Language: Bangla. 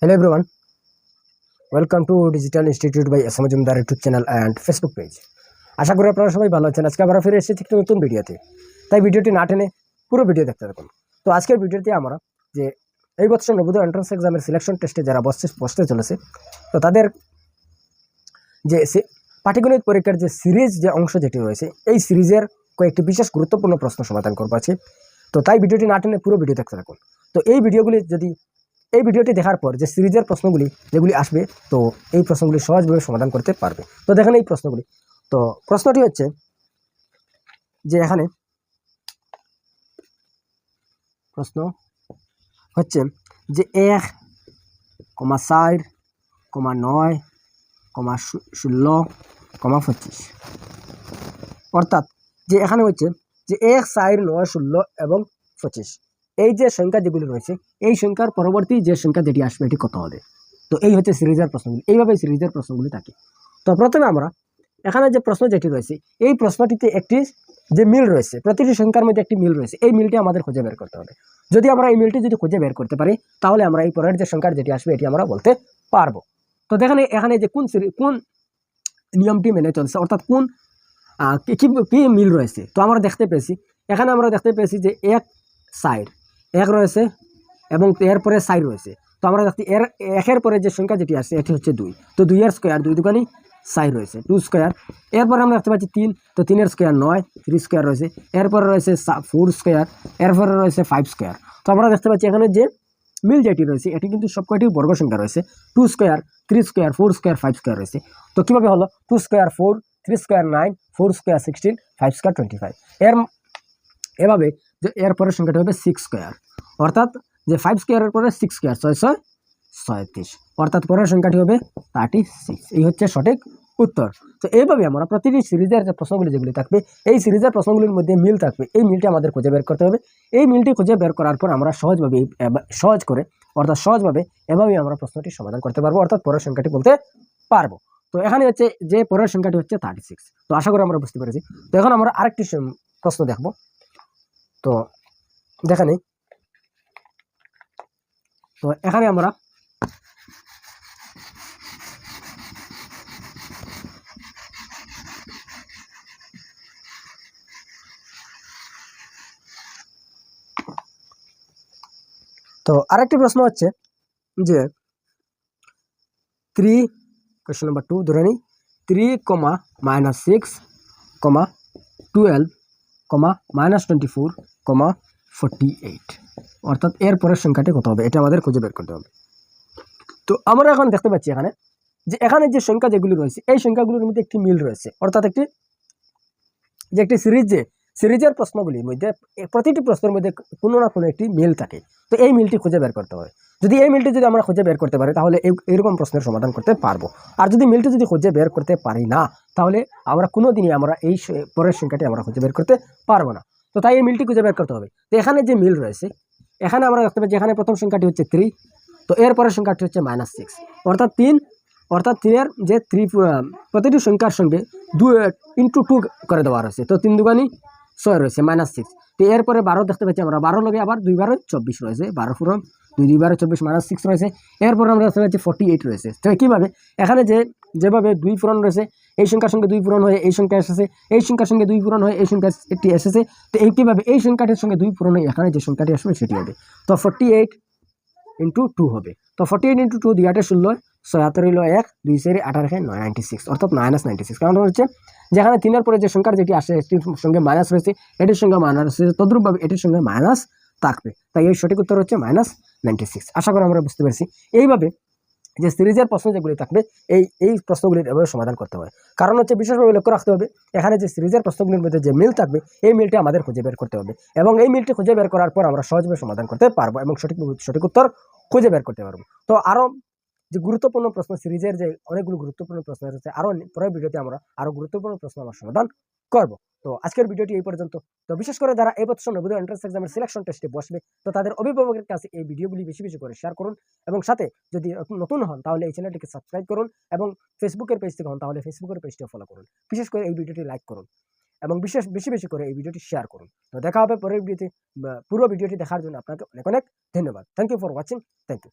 Hello everyone, welcome to Digital Institute by S M Majumdar YouTube channel and Facebook page. আশা করি আপনারা সবাই ভালো আছেন। আজকে আবার ফিরে এসেছি একটি নতুন ভিডিওতে, তাই ভিডিওটি না টেনে পুরো ভিডিও দেখতে থাকুন। তো আজকের ভিডিওতে আমরা যে এই বছর নবোদয় এন্ট্রান্স এক্সামের সিলেকশন টেস্টে যারা বসতে চলেছে, তো তাদের যে পাটিগণিত পরীক্ষার যে সিরিজ যে অংশ যেটি রয়েছে, এই সিরিজের কয়েকটি বিশেষ গুরুত্বপূর্ণ প্রশ্ন সমাধান করবো আছে। তো তাই ভিডিওটি না টেনে পুরো ভিডিও দেখতে থাকুন। তো এই ভিডিওটি দেখার পর যে সিরিজের প্রশ্নগুলি যেগুলি আসবে, তো এই প্রশ্নগুলি সহজভাবে সমাধান করতে পারবে। তো দেখেন এই প্রশ্নগুলি। তো প্রশ্নটি হচ্ছে যে এখানে প্রশ্ন হচ্ছে যে 1,4, 9, 16, 25, অর্থাৎ যে এখানে হচ্ছে যে 1, 4, 9, 16 এবং 25 এই যে সংখ্যা যেগুলি রয়েছে, এই সংখ্যার পরবর্তী যে সংখ্যা যেটি আসবে এটি কত হবে। তো এই হচ্ছে সিরিজের প্রশ্নগুলি, এইভাবে সিরিজের প্রশ্নগুলি থাকে। তো প্রথমে আমরা এখানে যে প্রশ্ন যেটি রয়েছে, এই প্রশ্নটিতে একটি যে মিল রয়েছে, প্রতিটি সংখ্যার মধ্যে একটি মিল রয়েছে, এই মিলটি আমাদের খুঁজে বের করতে হবে। যদি আমরা এই মিলটি যদি খুঁজে বের করতে পারি, তাহলে আমরা এই পরের যে সংখ্যার যেটি আসবে এটি আমরা বলতে পারবো। তো দেখেন এখানে যে কোন নিয়মটি মেনে চলছে, অর্থাৎ কোন কি মিল রয়েছে। তো আমরা দেখতে পেয়েছি, এখানে আমরা দেখতে পেয়েছি যে 1 সাইড 1 রয়েছে এবং এরপরে সাইড রয়েছে। তো আমরা দেখছি একের পরে যে সংখ্যা যেটি আসছে এটি হচ্ছে 2। তো 2 এর স্কোয়ার, 2 দুগুণে 4 রয়েছে, 2 স্কোয়ার। এরপরে আমরা দেখতে পাচ্ছি 3, তো 3 এর স্কোয়ার 9, 3 স্কোয়ার রয়েছে। এরপরে রয়েছে 4 স্কোয়ার, এরপরে রয়েছে 5 স্কোয়ার। তো আমরা দেখতে পাচ্ছি এখানে যে মিল যেটি রয়েছে এটি কিন্তু সবকটি বর্গ সংখ্যা রয়েছে। 2 স্কোয়ার, 3 স্কোয়ার, 4 স্কোয়ার, 5 স্কোয়ার রয়েছে। তো কীভাবে হলো? 2 স্কোয়ার 4, 3 স্কোয়ার 9, 4 স্কোয়ার 16, 5 স্কোয়ার 25। এভাবে যে এরপরের সংখ্যাটি হবে 6 স্কোয়ার, অর্থাৎ যে 5 স্কোয়ারের পরে 6 স্কোয়ার 636, অর্থাৎ পরের সংখ্যাটি হবে 36। এই হচ্ছে সঠিক উত্তর। তো এইভাবে আমরা প্রতিটি সিরিজের যে প্রশ্নগুলি যেগুলি থাকবে, এই সিরিজের প্রশ্নগুলির মধ্যে মিল থাকবে, এই মিলটি আমাদের খুঁজে বের করতে হবে। এই মিলটি খুঁজে বের করার পর আমরা সহজভাবে এভাবেই আমরা প্রশ্নটি সমাধান করতে পারবো, অর্থাৎ পরের সংখ্যাটি বলতে পারবো। তো এখানে হচ্ছে যে পরের সংখ্যাটি হচ্ছে 36। তো আশা করি আমরা বুঝতে পেরেছি। তো এখন আমরা আরেকটি প্রশ্ন দেখবো। তো দেখা নেই। তো এখানে আমরা তো আরেকটি প্রশ্ন হচ্ছে যে 3, কোয়েশ্চন নাম্বার 2 ধরে নিই, 3, -6, 12, -24, 48, অর্থাৎ এর পরের সংখ্যাটি কত হবে, এটা আমাদের খুঁজে বের করতে হবে। তো আমরা এখন দেখতে পাচ্ছি এখানে যে সংখ্যা যেগুলি রয়েছে, এই সংখ্যাগুলির মধ্যে একটি মিল রয়েছে, অর্থাৎ একটি সিরিজের প্রশ্নগুলির মধ্যে প্রতিটি প্রশ্নের মধ্যে কোনো না কোনো একটি মিল থাকে। তো এই মিলটি খুঁজে বের করতে হবে। যদি এই মিলটি আমরা খুঁজে বের করতে পারি, তাহলে এইরকম প্রশ্নের সমাধান করতে পারবো। আর যদি মিলটি খুঁজে বের করতে পারি না, তাহলে আমরা কোনো দিনই আমরা এই পরের সংখ্যাটি আমরা খুঁজে বের করতে পারবো না। তো তাই এই মিলটি খুঁজে বের করতে হবে। তো এখানে যে মিল রয়েছে, এখানে আমরা দেখতে পাচ্ছি এখানে প্রথম সংখ্যাটি হচ্ছে 3, তো এর পরের সংখ্যাটি হচ্ছে -6, অর্থাৎ 3 এর যে 3 প্রতিটি সংখ্যার সঙ্গে 2 × 2 করে দেওয়া রয়েছে। তো 3 দুগুণে 6 রয়েছে, -6। তো এরপরে 12 দেখতে পাচ্ছি আমরা, 12 লগে আবার 2 বার 24 রয়েছে, 12 ফুরন 2 বার 24, -6 রয়েছে। এরপরে আমরা দেখতে পাচ্ছি 48 রয়েছে। তো কীভাবে এখানে যেভাবে 2 পূরণ রয়েছে, এই সংখ্যার সঙ্গে 2 পূরণ হয়ে এই সংখ্যা এসেছে, এই সংখ্যার সঙ্গে 2 পূরণ হয়ে এই সংখ্যা একটি এসেছে। তো কীভাবে এই সংখ্যাটির সঙ্গে 2 পূরণ হয়ে এখানে যে সংখ্যাটি আসবে সেটি হবে। তো 48 × 2 হবে। তো 48 × 2 2 8 16, 76 হলো 1, 2 4 8 9 96, অর্থাৎ -96। কারণ হচ্ছে যেখানে 3-এর পরে যে সংখ্যার যেটি আসে এটির সঙ্গে মাইনাস রয়েছে, এটির সঙ্গে মাইনাস রয়েছে, তদ্রূপভাবে এটির সঙ্গে মাইনাস থাকবে। তাই এই সঠিক উত্তর হচ্ছে -96। আশা করি আমরা বুঝতে পেরেছি। এইভাবে যে সিরিজের প্রশ্ন যেগুলি থাকবে, এই প্রশ্নগুলির এভাবে সমাধান করতে হবে। কারণ হচ্ছে বিশেষভাবে লক্ষ্য রাখতে হবে, এখানে যে সিরিজের প্রশ্নগুলির মধ্যে যে মিল থাকবে, এই মিলটি আমাদের খুঁজে বের করতে হবে, এবং এই মিলটি খুঁজে বের করার পর আমরা সহজভাবে সমাধান করতে পারবো এবং সঠিক উত্তর খুঁজে বের করতে পারবো। তো আরও যে গুরুত্বপূর্ণ প্রশ্ন, সিরিজের যে অনেকগুলো গুরুত্বপূর্ণ প্রশ্ন রয়েছে, আরও পরের ভিডিওতে আমরা আরও গুরুত্বপূর্ণ প্রশ্ন আমরা সমাধান করব। তো আজকের ভিডিওটি এই পর্যন্ত। তো বিশেষ করে যারা এই বছর নবোদয় এন্ট্রান্স এক্সামের সিলেকশন টেস্টে বসবে, তো তাদের অভিভাবকের কাছে এই ভিডিওগুলি বেশি বেশি করে শেয়ার করুন, এবং সাথে যদি নতুন হন তাহলে এই চ্যানেলটিকে সাবস্ক্রাইব করুন, এবং ফেসবুকের পেজ থেকে হন তাহলে ফেসবুকের পেজটিও ফলো করুন। বিশেষ করে এই ভিডিওটি লাইক করুন এবং বেশি বেশি করে এই ভিডিওটি শেয়ার করুন। তো দেখা হবে পরের ভিডিওতে। পুরো ভিডিওটি দেখার জন্য আপনাকে অনেক অনেক ধন্যবাদ। Thank you for watching. Thank you.